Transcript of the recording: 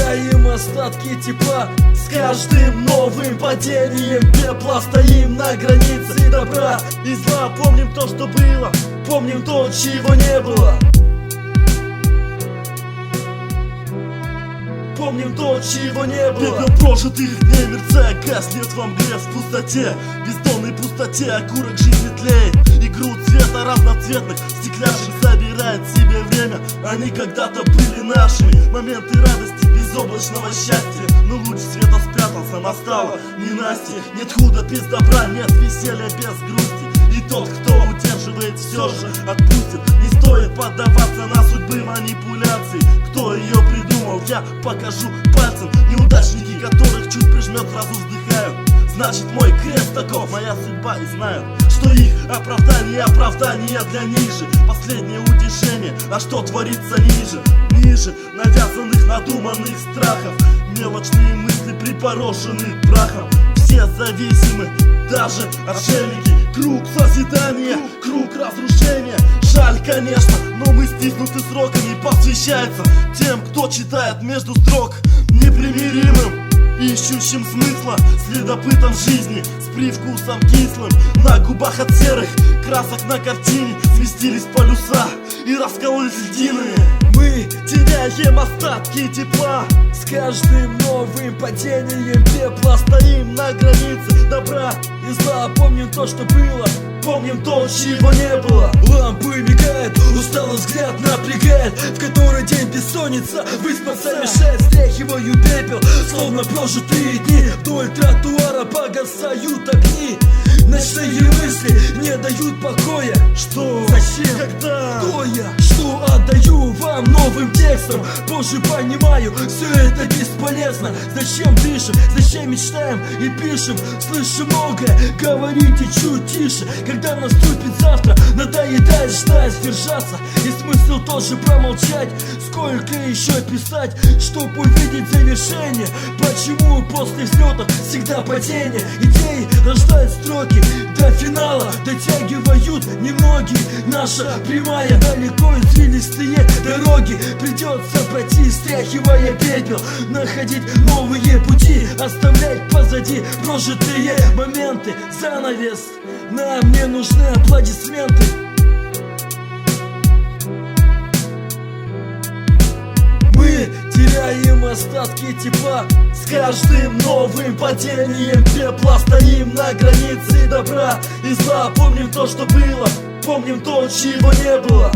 теряем остатки тепла. С каждым новым падением пепла стоим на границе добра и зла. Помним то, что было, помним то, чего не было. Помним то, чего не было. Пепел прожитых дней мерцая гаснет во мгле, в пустоте, бездонной пустоте окурок жизни тлеет. Игру цвета разноцветных стекляшек собирает себе время. Они когда-то были нашими. Моменты радости, безоблачного счастья. Но луч света спрятался, настало ненастье. Нет худа без добра, нет веселья без грусти. И тот, кто удерживает, все же отпустит. Не стоит поддаваться на судьбы манипуляций. Кто ее придумал, я покажу пальцем. Неудачники, которых чуть прижмет, сразу вздыхают. Значит, мой крест таков, моя судьба, и знают, что их оправдание для ниже. Последнее утешение, а что творится ниже? Ниже навязанных, надуманных страхов. Мелочные мысли припорошены прахом. Все зависимы, даже отшельники. Круг созидания, круг разрушения. Жаль, конечно, но мы стиснуты сроками. Посвящается тем, кто читает между строк. Непримиримым, ищущим смысла, следопытом жизни с привкусом кислым. На губах от серых красок на картине сместились полюса и раскололись льдины. Мы теряем остатки тепла. С каждым новым падением пепла стоим на границе добра и зла. Помним то, что было, помним то, чего не было. Лампы мигают, усталый взгляд напрягает, в который день бессонница выспаться мешает. Стряхиваю пепел, словно прожитые дни. Вдоль тротуара погасают огни. Ночные мысли не дают покоя. Что? Зачем? Когда? Кто я? Что отдаю вам новым текстом? Позже понимаю, все это бесполезно. Зачем дышим? Зачем мечтаем и пишем? Слышим многое, говорите чуть тише. Когда наступит завтра, надоедает ждать, сдержаться. И смысл тоже промолчать. Сколько еще писать, чтоб увидеть завершение? Почему после взлетов всегда падение? Идеи рождают строки, до финала дотягивают немногие. Наша прямая, далеко извилистые дороги. Придется пройти, стряхивая пепел, находить новые пути, оставлять позади прожитые моменты. Занавес, нам не нужны аплодисменты. Мы теряем остатки тепла. С каждым новым падением пепла стоим на границе добра и зла. Помним то, что было, помним то, чего не было.